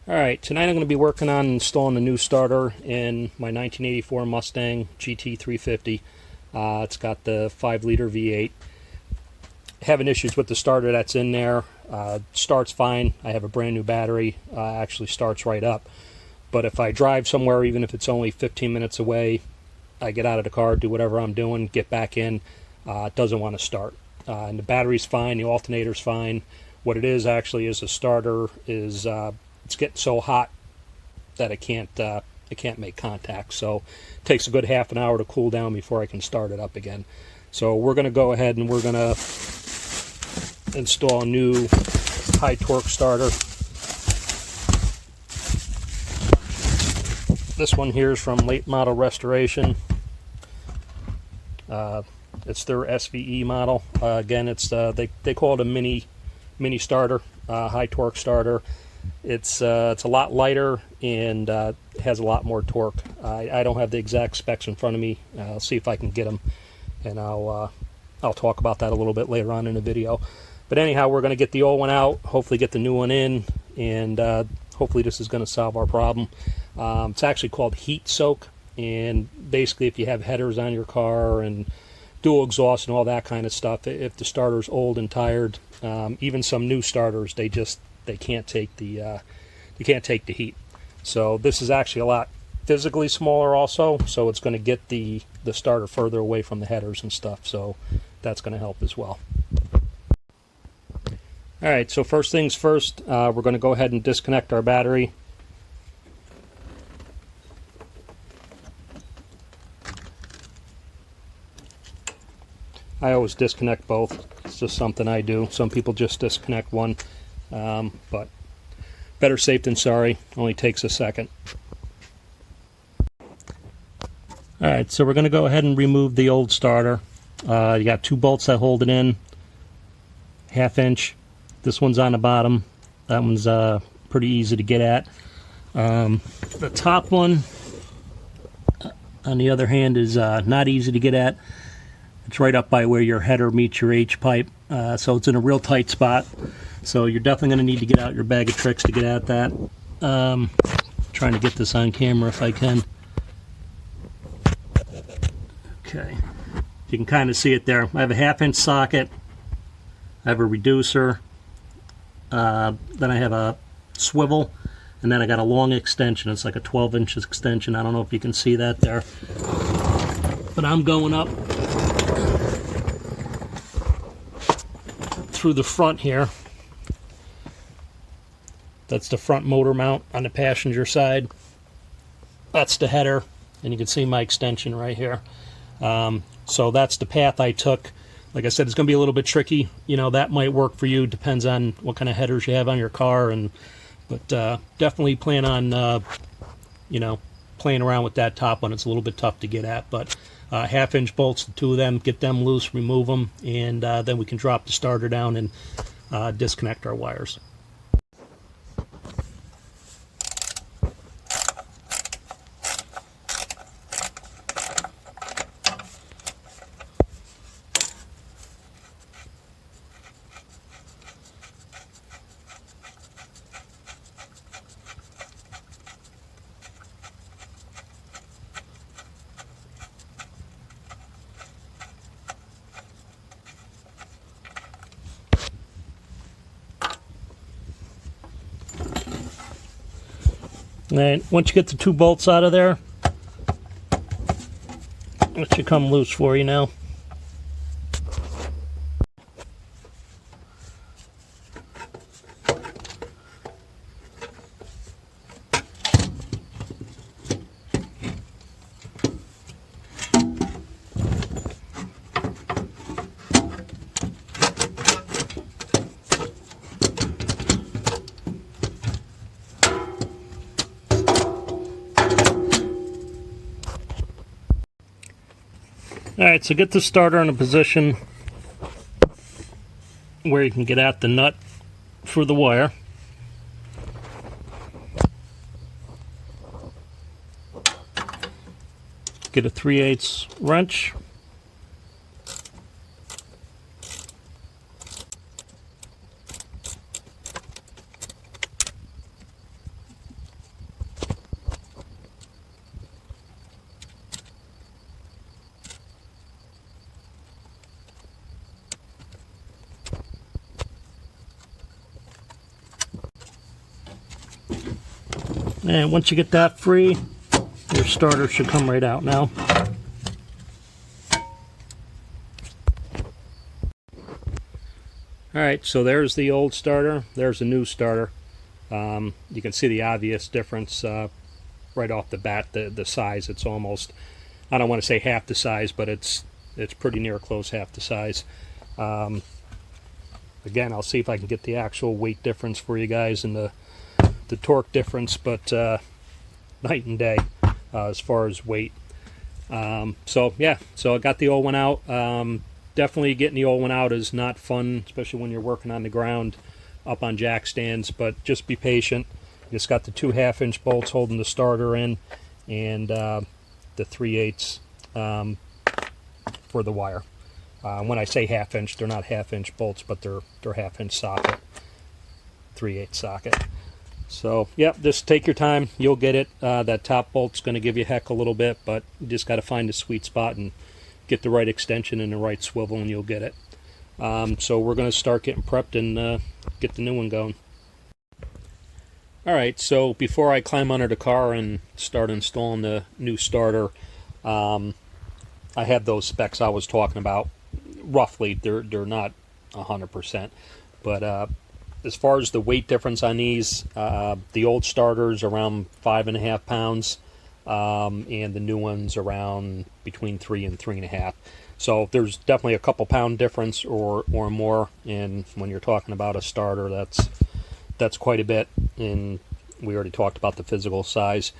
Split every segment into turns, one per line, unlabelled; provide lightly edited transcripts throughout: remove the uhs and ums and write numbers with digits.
Alright, tonight I'm going to be working on installing a new starter in my 1984 Mustang GT350. It's got the 5-liter V8. Having issues with the starter that's in there. Starts fine. I have a brand new battery. Actually starts right up. But if I drive somewhere, even if it's only 15 minutes away, I get out of the car, do whatever I'm doing, get back in, it doesn't want to start. And the battery's fine, the alternator's fine. What it is actually is the starter is it's getting so hot that it can't make contact. So it takes a good half an hour to cool down before I can start it up again. So we're going to go ahead and we're going to install a new high torque starter. This one here is from Late Model Restoration. It's their SVE model. Again, it's they call it a mini starter, high torque starter. It's a lot lighter and has a lot more torque. I don't have the exact specs in front of me. I'll see if I can get them, and I'll talk about that a little bit later on in the video. But anyhow, we're going to get the old one out, hopefully get the new one in, and hopefully this is going to solve our problem. It's actually called heat soak, and basically if you have headers on your car and dual exhaust and all that kind of stuff, if the starter's old and tired, even some new starters, they can't take the heat. So this is actually a lot physically smaller also, so it's going to get the starter further away from the headers and stuff, so that's going to help as well. Alright, so first things first, we're going to go ahead and disconnect our battery. I always disconnect both. It's just something I do. Some people just disconnect one, but better safe than sorry. Only takes a second. Alright, so we're going to go ahead and remove the old starter. You got 2 bolts that hold it in, 1/2 inch. This one's on the bottom. That one's pretty easy to get at. The top one, on the other hand, is not easy to get at. It's right up by where your header meets your H pipe, so it's in a real tight spot. So you're definitely going to need to get out your bag of tricks to get at that. Trying to get this on camera if I can. Okay, you can kind of see it there. I have a 1/2 inch socket. I have a reducer. Then I have a swivel, and then I got a long extension. It's like a 12-inch extension. I don't know if you can see that there, but I'm going up through the front here. That's the front motor mount on the passenger side. That's the header, and you can see my extension right here. So that's the path I took. Like I said, it's going to be a little bit tricky. You know, that might work for you. Depends on what kind of headers you have on your car, but definitely plan on playing around with that top one. It's a little bit tough to get at, but 1/2 inch bolts, the 2 of them, get them loose, remove them, and then we can drop the starter down and disconnect our wires. And once you get the 2 bolts out of there, it should come loose for you now. Alright, so get the starter in a position where you can get at the nut for the wire. Get a 3/8 wrench. And once you get that free, your starter should come right out now. Alright, so there's the old starter, there's the new starter. You can see the obvious difference right off the bat, the size. It's almost, I don't want to say half the size, but it's pretty near close half the size. Again, I'll see if I can get the actual weight difference for you guys and the torque difference, but night and day as far as weight. So yeah, so I got the old one out. Definitely getting the old one out is not fun, especially when you're working on the ground up on jack stands, but just be patient. Just got the 2 1/2-inch bolts holding the starter in, and the 3/8 for the wire. When I say 1/2-inch, they're not 1/2-inch bolts, but they're 1/2-inch socket, 3/8 socket. So yeah, just take your time, you'll get it. That top bolt's going to give you heck a little bit, but you just got to find the sweet spot and get the right extension and the right swivel, and you'll get it. So we're going to start getting prepped and get the new one going. Alright, so before I climb under the car and start installing the new starter, I have those specs I was talking about. Roughly, they're not 100%, but as far as the weight difference on these, the old starter's around 5.5 pounds, and the new one's around between 3 and 3.5. So there's definitely a couple pound difference or more, and when you're talking about a starter, that's quite a bit, and we already talked about the physical size.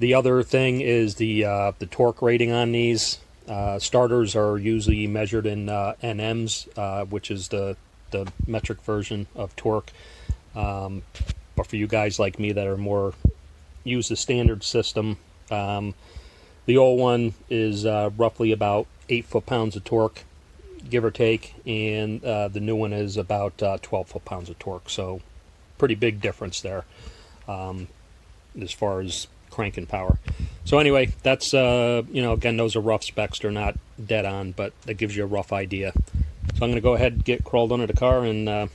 The other thing is the torque rating on these. Starters are usually measured in NMs, which is the metric version of torque. But for you guys like me that are more use the standard system, the old one is roughly about 8 foot-pounds of torque, give or take, and the new one is about 12 foot-pounds of torque. So pretty big difference there as far as cranking power. So anyway, that's again, those are rough specs. They're not dead on, but that gives you a rough idea. So I'm going to go ahead and get crawled under the car and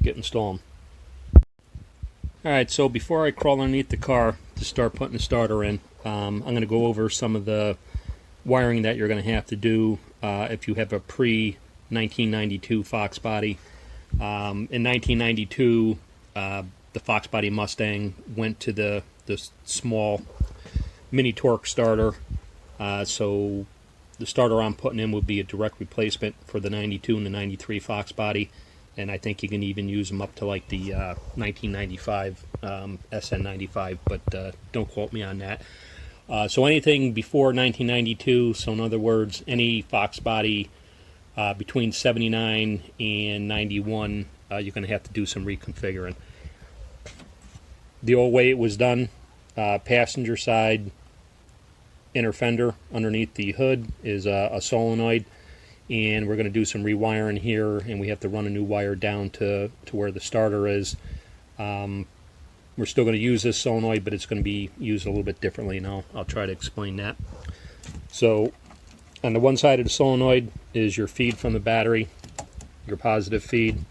get installing. Alright, so before I crawl underneath the car to start putting the starter in, I'm going to go over some of the wiring that you're going to have to do if you have a pre-1992 Fox body. In 1992, the Fox body Mustang went to the small mini torque starter, so the starter I'm putting in would be a direct replacement for the 92 and the 93 Fox body, and I think you can even use them up to like the 1995 SN95, but don't quote me on that. So anything before 1992, so in other words, any Fox body between 79 and 91, you're going to have to do some reconfiguring. The old way it was done, passenger side inner fender underneath the hood is a solenoid, and we're going to do some rewiring here, and we have to run a new wire down to where the starter is. We're still going to use this solenoid, but it's going to be used a little bit differently, and I'll try to explain that. So on the one side of the solenoid is your feed from the battery, your positive feed,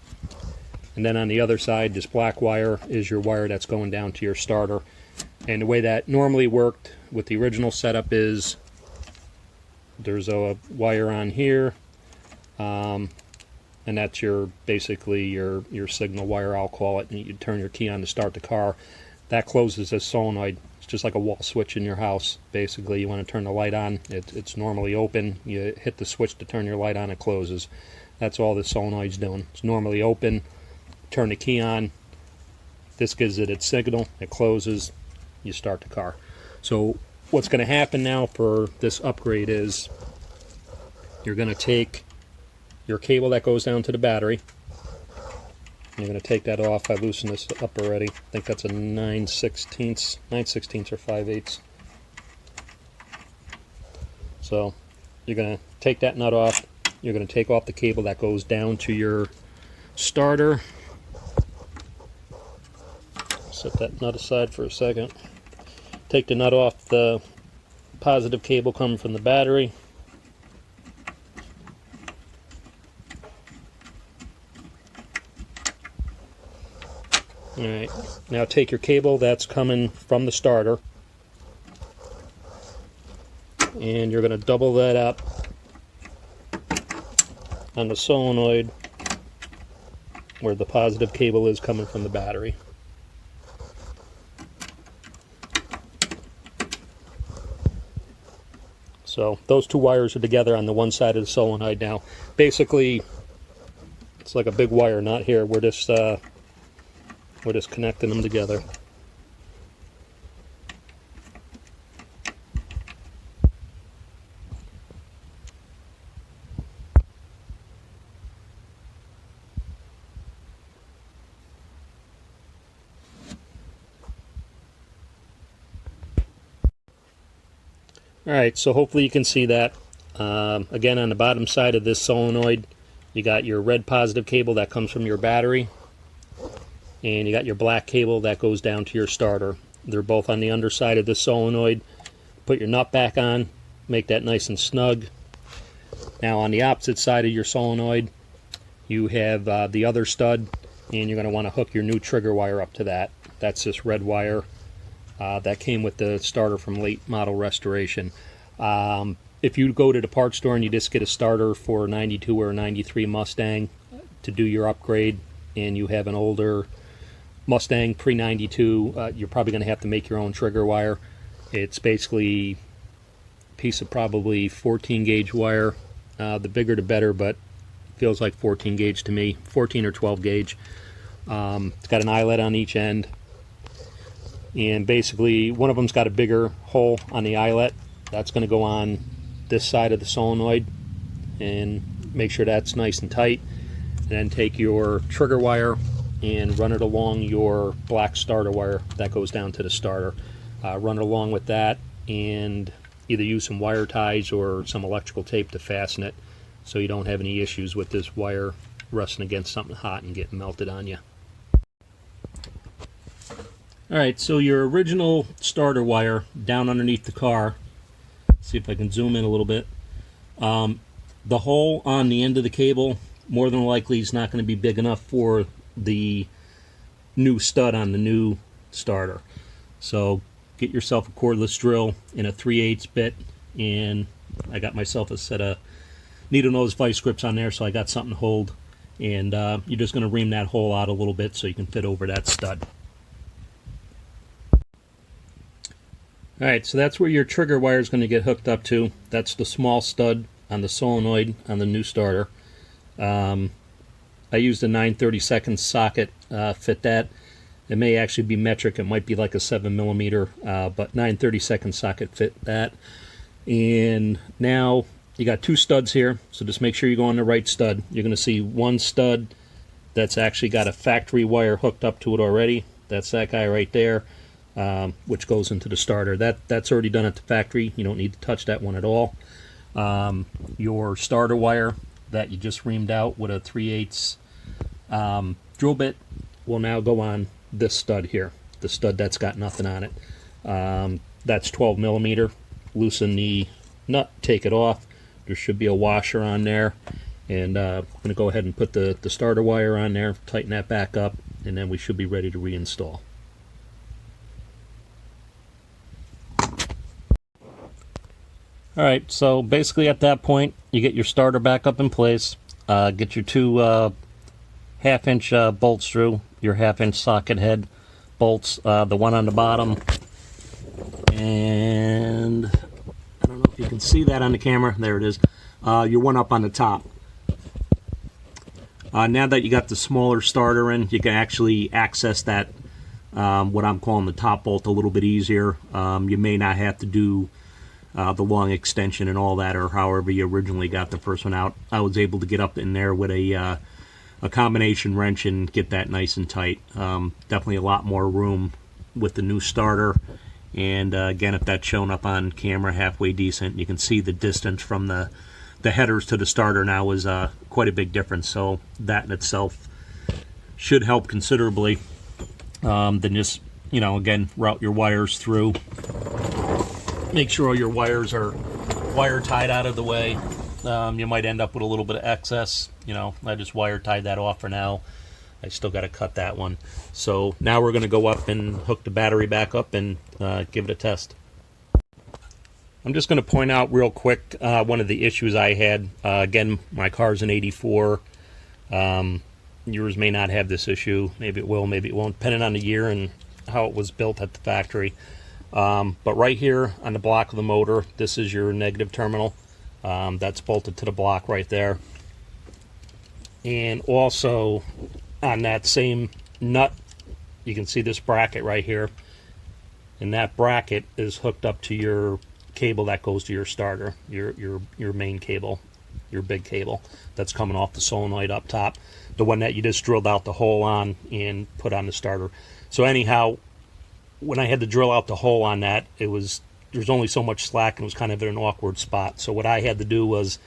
and then on the other side, this black wire is your wire that's going down to your starter. And the way that normally worked with the original setup is there's a wire on here, and that's basically your signal wire, I'll call it, and you turn your key on to start the car. That closes this solenoid. It's just like a wall switch in your house. Basically, you want to turn the light on, it's normally open. You hit the switch to turn your light on, it closes. That's all this solenoid's doing. It's normally open. Turn the key on. This gives it its signal. It closes. You start the car. So what's going to happen now for this upgrade is you're going to take your cable that goes down to the battery. You're going to take that off. I loosened this up already. I think that's a 9/16 or 5/8. So you're going to take that nut off. You're going to take off the cable that goes down to your starter. Set that nut aside for a second. Take the nut off the positive cable coming from the battery. Alright, now take your cable that's coming from the starter, and you're going to double that up on the solenoid where the positive cable is coming from the battery. So those two wires are together on the one side of the solenoid now. Basically, it's like a big wire knot here. We're just connecting them together. Alright, so hopefully you can see that. Again, on the bottom side of this solenoid, you got your red positive cable that comes from your battery, and you got your black cable that goes down to your starter. They're both on the underside of this solenoid. Put your nut back on, make that nice and snug. Now on the opposite side of your solenoid, you have the other stud, and you're going to want to hook your new trigger wire up to that. That's this red wire that came with the starter from late model restoration. If you go to the parts store and you just get a starter for a 92 or a 93 Mustang to do your upgrade, and you have an older Mustang pre-92, you're probably going to have to make your own trigger wire. It's basically a piece of probably 14 gauge wire. The bigger the better, but it feels like 14 gauge to me, 14 or 12 gauge. It's got an eyelet on each end, and basically one of them's got a bigger hole on the eyelet. That's going to go on this side of the solenoid, and make sure that's nice and tight. And then take your trigger wire and run it along your black starter wire that goes down to the starter. Run it along with that, and either use some wire ties or some electrical tape to fasten it, so you don't have any issues with this wire resting against something hot and getting melted on you. Alright, so your original starter wire down underneath the car, see if I can zoom in a little bit. The hole on the end of the cable more than likely is not going to be big enough for the new stud on the new starter. So get yourself a cordless drill in a 3/8 bit, and I got myself a set of needle nose vice grips on there, so I got something to hold. And you're just going to ream that hole out a little bit so you can fit over that stud. Alright, so that's where your trigger wire is going to get hooked up to. That's the small stud on the solenoid on the new starter. I used a 9/32 socket, fit that. It may actually be metric, it might be like a 7mm, but 9/32 socket fit that. And now you got two studs here, so just make sure you go on the right stud. You're going to see one stud that's actually got a factory wire hooked up to it already. That's that guy right there. Which goes into the starter. That's already done at the factory. You don't need to touch that one at all. Your starter wire that you just reamed out with a 3/8 drill bit will now go on this stud here, the stud that's got nothing on it. That's 12mm. Loosen the nut, take it off. There should be a washer on there, and I'm going to go ahead and put the starter wire on there, tighten that back up, and then we should be ready to reinstall. Alright, so basically at that point, you get your starter back up in place, get your two 1/2-inch bolts through, your 1/2-inch socket head bolts, the one on the bottom, and I don't know if you can see that on the camera, there it is, your one up on the top. Now that you got the smaller starter in, you can actually access that, what I'm calling the top bolt, a little bit easier. You may not have to do the long extension and all that, or however you originally got the first one out. I was able to get up in there with a combination wrench and get that nice and tight. Definitely a lot more room with the new starter, and again, if that's shown up on camera halfway decent, you can see the distance from the headers to the starter now is quite a big difference, so that in itself should help considerably. Then just, again, route your wires through. Make sure all your wires are wire tied out of the way. You might end up with a little bit of excess. I just wire tied that off for now. I still got to cut that one. So now we're going to go up and hook the battery back up and give it a test. I'm just going to point out real quick one of the issues I had. Again, my car's an 84. Yours may not have this issue. Maybe it will, maybe it won't, depending on the year and how it was built at the factory. But right here on the block of the motor, this is your negative terminal. That's bolted to the block right there. And also on that same nut, you can see this bracket right here. And that bracket is hooked up to your cable that goes to your starter, your main cable, your big cable that's coming off the solenoid up top, the one that you just drilled out the hole on and put on the starter. So anyhow, when I had to drill out the hole on that, there's only so much slack and it was kind of in an awkward spot. So what I had to do was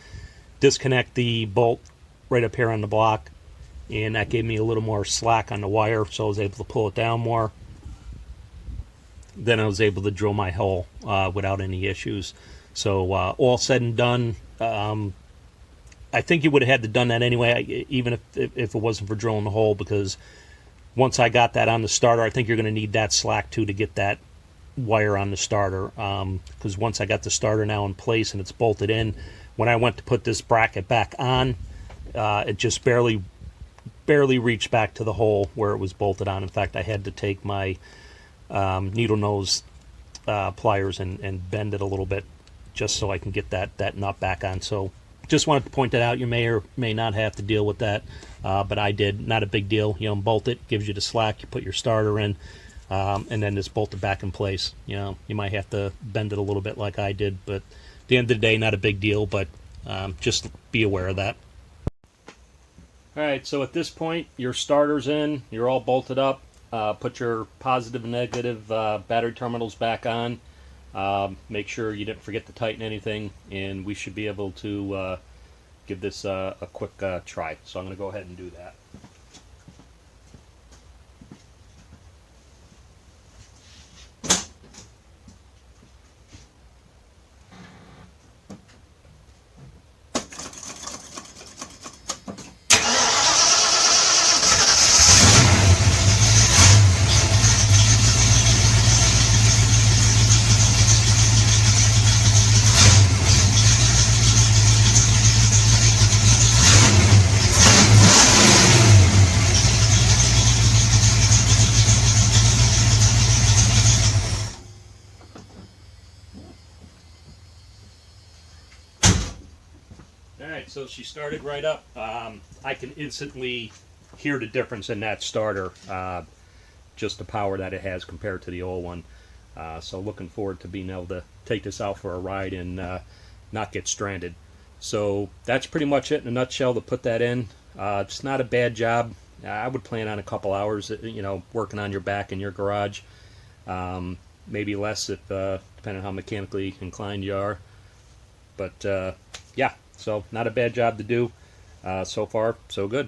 disconnect the bolt right up here on the block, and that gave me a little more slack on the wire, so I was able to pull it down more. Then I was able to drill my hole without any issues. So all said and done, I think you would have had to done that anyway, even if it wasn't for drilling the hole, because once I got that on the starter, I think you're going to need that slack too to get that wire on the starter. Because once I got the starter now in place and it's bolted in, when I went to put this bracket back on, it just barely reached back to the hole where it was bolted on. In fact, I had to take my needle nose pliers and bend it a little bit just so I can get that nut back on. So just wanted to point that out. You may or may not have to deal with that, but I did. Not a big deal. You unbolt it, gives you the slack, you put your starter in, and then just bolt it back in place. You might have to bend it a little bit like I did, but at the end of the day, not a big deal, but just be aware of that. Alright, so at this point, your starter's in, you're all bolted up. Put your positive and negative battery terminals back on. Make sure you didn't forget to tighten anything, and we should be able to give this a quick try. So I'm going to go ahead and do that. Alright, so she started right up. I can instantly hear the difference in that starter, just the power that it has compared to the old one. So looking forward to being able to take this out for a ride and not get stranded. So that's pretty much it in a nutshell to put that in. It's not a bad job. I would plan on a couple hours, working on your back in your garage. Maybe less if depending on how mechanically inclined you are. But yeah. So not a bad job to do. So far, so good.